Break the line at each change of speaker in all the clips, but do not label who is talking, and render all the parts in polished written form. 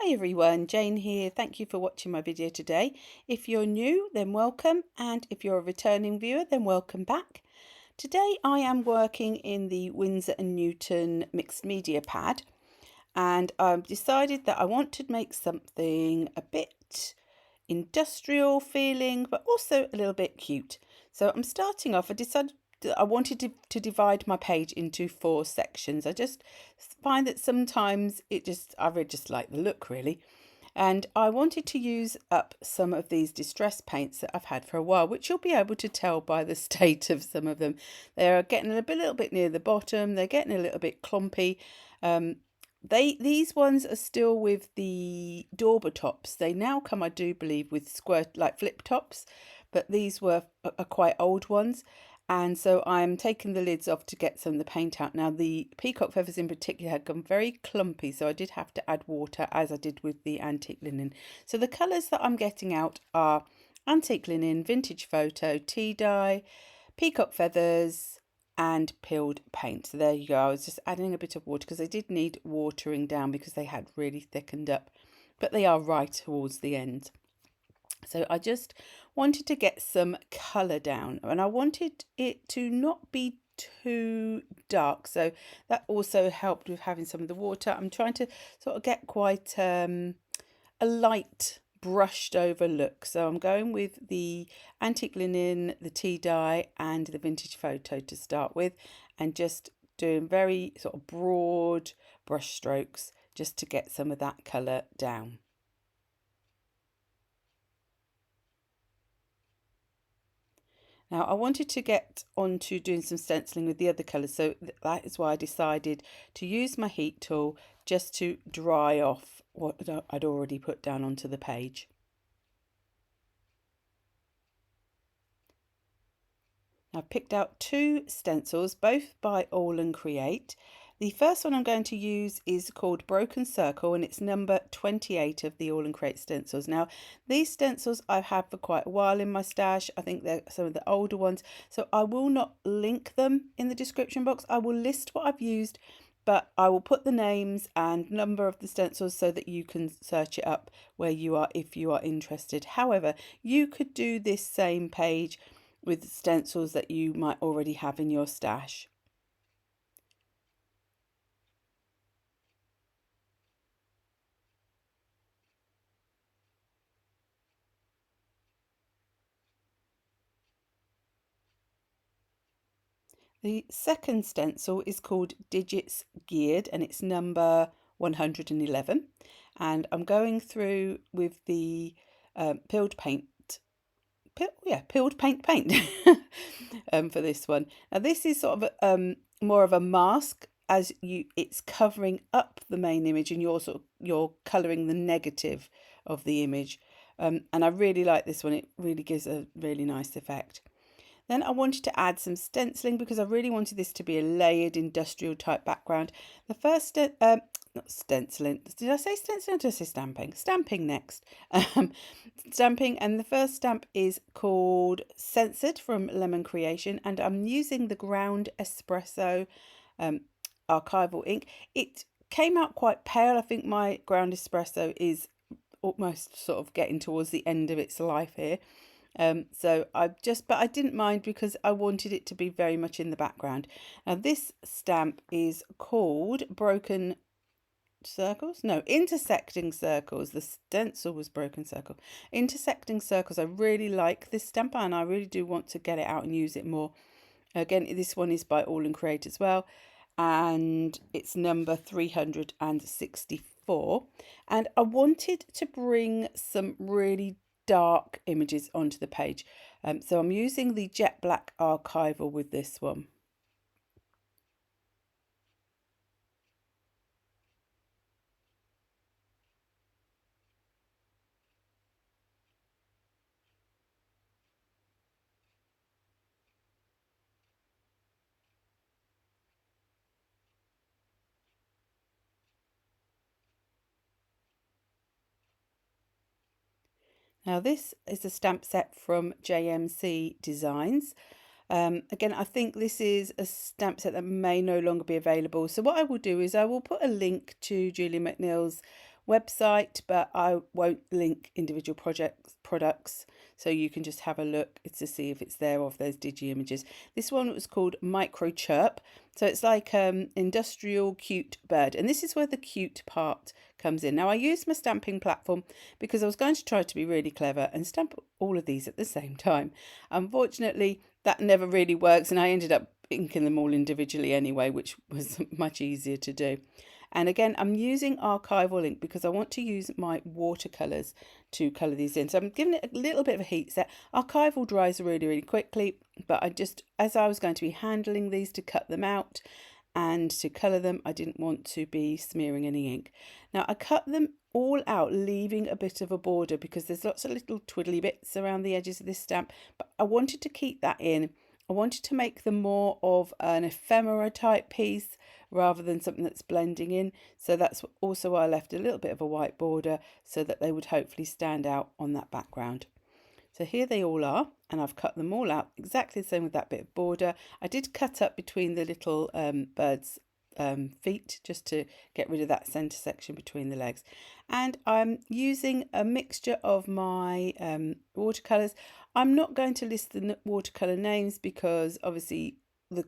Hi everyone, Jane here. Thank you for watching my video today. If you're new, then welcome, and if you're a returning viewer, then welcome back. Today I am working in the Winsor & Newton mixed media pad, and I've decided that I want to make something a bit industrial feeling, but also a little bit cute. So I'm starting off, I decided I wanted to divide my page into 4 sections. I just find that sometimes I really just like the look really. And I wanted to use up some of these distress paints that I've had for a while, which you'll be able to tell by the state of some of them. They're getting a little bit near the bottom, they're getting a little bit clumpy. These ones are still with the dauber tops. They now come, I do believe, with square like flip tops, but these are quite old ones. And so I'm taking the lids off to get some of the paint out. Now the peacock feathers in particular had gone very clumpy, so I did have to add water, as I did with the antique linen. So the colours that I'm getting out are antique linen, vintage photo, tea dye, peacock feathers and peeled paint. So there you go. I was just adding a bit of water because they did need watering down because they had really thickened up, but they are right towards the end. So I just wanted to get some colour down, and I wanted it to not be too dark, so that also helped with having some of the water. I'm trying to sort of get quite a light brushed over look, so I'm going with the antique linen, the tea dye and the vintage photo to start with, and just doing very sort of broad brush strokes just to get some of that colour down. Now I wanted to get onto doing some stenciling with the other colours, so that is why I decided to use my heat tool just to dry off what I'd already put down onto the page. I've picked out 2 stencils, both by Aall and Create. The first one I'm going to use is called Broken Circle, and it's number 28 of the Aall and Create stencils. Now, these stencils I've had for quite a while in my stash. I think they're some of the older ones, so I will not link them in the description box. I will list what I've used, but I will put the names and number of the stencils so that you can search it up where you are if you are interested. However, you could do this same page with stencils that you might already have in your stash. The second stencil is called Digits Geared, and it's number 111, and I'm going through with the peeled paint for this one. Now this is sort of more of a mask, as it's covering up the main image and you're colouring the negative of the image, and I really like this one. It really gives a really nice effect. Then I wanted to add some stenciling because I really wanted this to be a layered industrial type background. The first, not stenciling, did I say stenciling or did I say stamping? Stamping next. Stamping, and the first stamp is called Censored from Lemon Creation, and I'm using the ground Espresso Archival ink. It came out quite pale. I think my ground Espresso is almost sort of getting towards the end of its life here. So but I didn't mind because I wanted it to be very much in the background. Now this stamp is called Broken Circles? No, Intersecting Circles. The stencil was Broken Circle. Intersecting Circles. I really like this stamp and I really do want to get it out and use it more. Again, this one is by Aall and Create as well, and it's number 364. And I wanted to bring some really dark images onto the page, so I'm using the jet black Archival with this one. Now this is a stamp set from JMC Designs. Again, I think this is a stamp set that may no longer be available. So what I will do is I will put a link to Julie McNeil's website, but I won't link individual products, so you can just have a look to see if it's there or if there's digi images. This one was called Micro Chirp, so it's like industrial cute bird, and this is where the cute part comes in. Now I used my stamping platform because I was going to try to be really clever and stamp all of these at the same time. Unfortunately, that never really works, and I ended up inking them all individually anyway, which was much easier to do. And again, I'm using Archival ink because I want to use my watercolours to colour these in. So I'm giving it a little bit of a heat set. Archival dries really, really quickly, but I just, as I was going to be handling these to cut them out and to colour them, I didn't want to be smearing any ink. Now I cut them all out, leaving a bit of a border because there's lots of little twiddly bits around the edges of this stamp, but I wanted to keep that in. I wanted to make them more of an ephemera type piece rather than something that's blending in. So that's also why I left a little bit of a white border so that they would hopefully stand out on that background. So here they all are, and I've cut them all out exactly the same with that bit of border. I did cut up between the little birds' feet just to get rid of that centre section between the legs. And I'm using a mixture of my watercolours. I'm not going to list the watercolour names because obviously the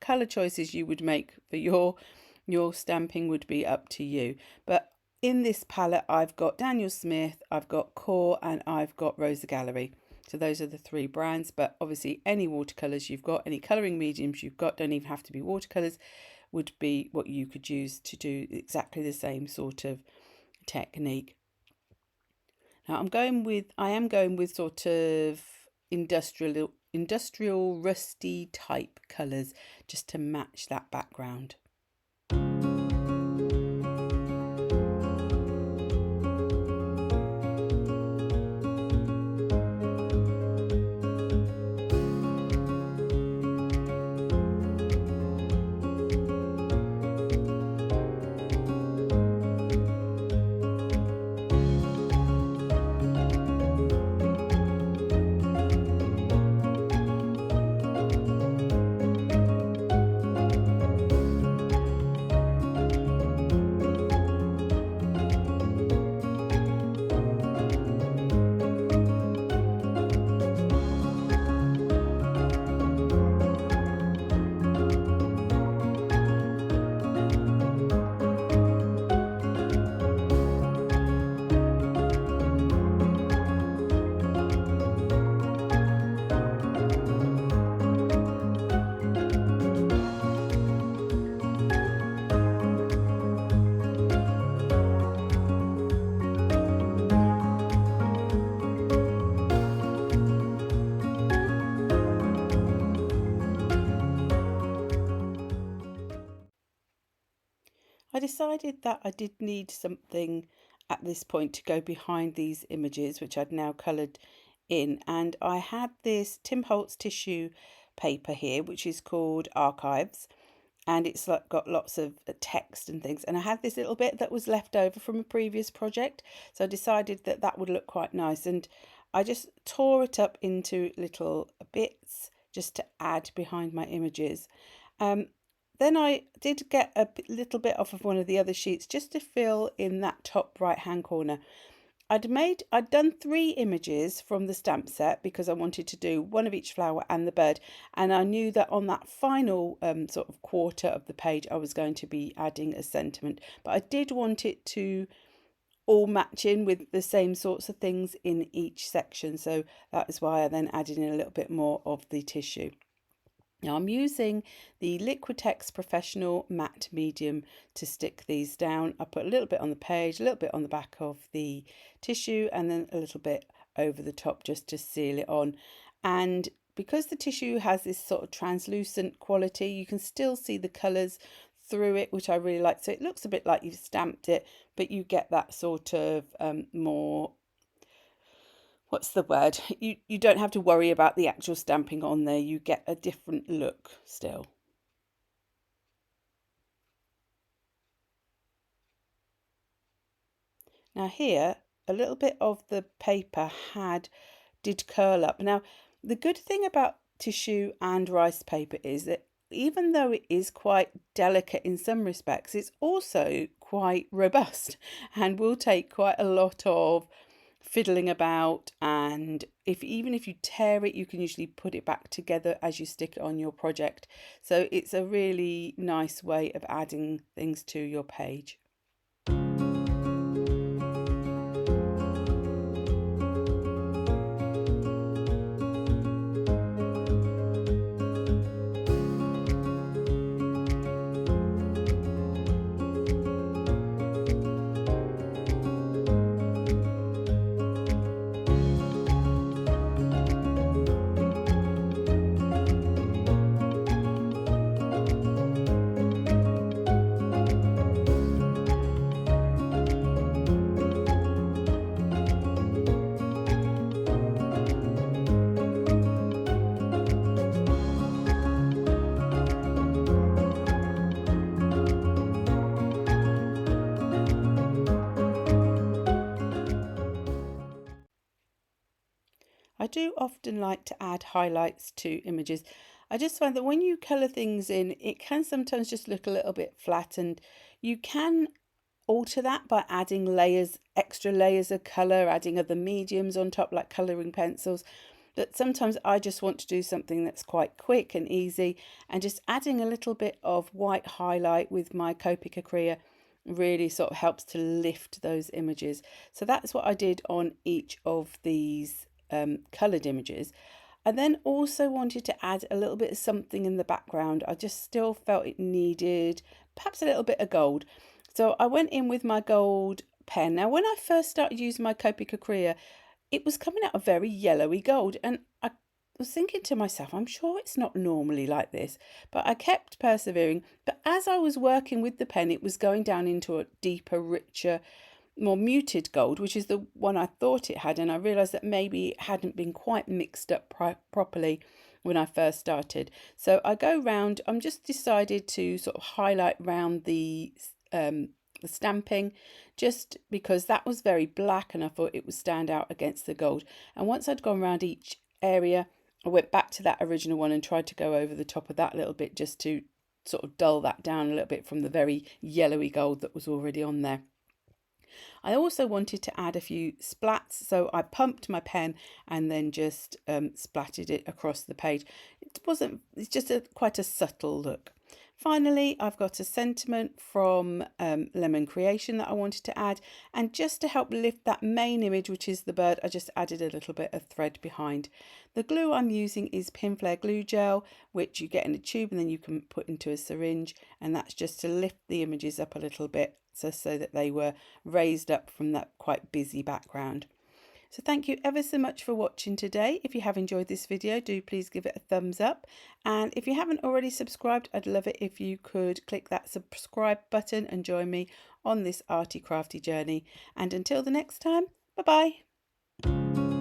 colour choices you would make for your stamping would be up to you. But in this palette I've got Daniel Smith, I've got Core, and I've got Rosa Gallery. So those are the three brands, but obviously any watercolours you've got, any colouring mediums you've got, don't even have to be watercolours, would be what you could use to do exactly the same sort of technique. Now I am going with sort of industrial rusty type colours just to match that background. I decided that I did need something at this point to go behind these images, which I'd now coloured in, and I had this Tim Holtz tissue paper here, which is called Archives, and it's got lots of text and things, and I had this little bit that was left over from a previous project, so I decided that that would look quite nice, and I just tore it up into little bits just to add behind my images. Then I did get a little bit off of one of the other sheets just to fill in that top right hand corner. I'd done 3 images from the stamp set because I wanted to do one of each flower and the bird, and I knew that on that final sort of quarter of the page I was going to be adding a sentiment, but I did want it to all match in with the same sorts of things in each section, so that is why I then added in a little bit more of the tissue. Now I'm using the Liquitex Professional Matte Medium to stick these down. I put a little bit on the page, a little bit on the back of the tissue, and then a little bit over the top just to seal it on. And because the tissue has this sort of translucent quality, you can still see the colours through it, which I really like. So it looks a bit like you've stamped it, but you get that sort of more, what's the word? You don't have to worry about the actual stamping on there. You get a different look still. Now here, a little bit of the paper did curl up. Now, the good thing about tissue and rice paper is that even though it is quite delicate in some respects, it's also quite robust and will take quite a lot of fiddling about, and even if you tear it, you can usually put it back together as you stick it on your project. So it's a really nice way of adding things to your page. I do often like to add highlights to images. I just find that when you colour things in, it can sometimes just look a little bit flat, and you can alter that by adding layers, extra layers of colour, adding other mediums on top like colouring pencils. But sometimes I just want to do something that's quite quick and easy, and just adding a little bit of white highlight with my Copic Acrea really sort of helps to lift those images. So that's what I did on each of these coloured images. I then also wanted to add a little bit of something in the background. I just still felt it needed perhaps a little bit of gold. So I went in with my gold pen. Now when I first started using my Copic Acrea, it was coming out a very yellowy gold, and I was thinking to myself, I'm sure it's not normally like this, but I kept persevering. But as I was working with the pen, it was going down into a deeper, richer, more muted gold, which is the one I thought it had, and I realised that maybe it hadn't been quite mixed up properly when I first started. So I go round, I'm just decided to sort of highlight round the stamping, just because that was very black and I thought it would stand out against the gold. And once I'd gone around each area, I went back to that original one and tried to go over the top of that a little bit, just to sort of dull that down a little bit from the very yellowy gold that was already on there. I also wanted to add a few splats, so I pumped my pen and then just splattered it across the page. It's just quite a subtle look. Finally, I've got a sentiment from Lemon Creation that I wanted to add, and just to help lift that main image, which is the bird, I just added a little bit of thread behind. The glue I'm using is Pinflair Glue Gel, which you get in a tube and then you can put into a syringe, and that's just to lift the images up a little bit, so that they were raised up from that quite busy background. So thank you ever so much for watching today. If you have enjoyed this video, do please give it a thumbs up. And if you haven't already subscribed, I'd love it if you could click that subscribe button and join me on this arty crafty journey. And until the next time, bye bye.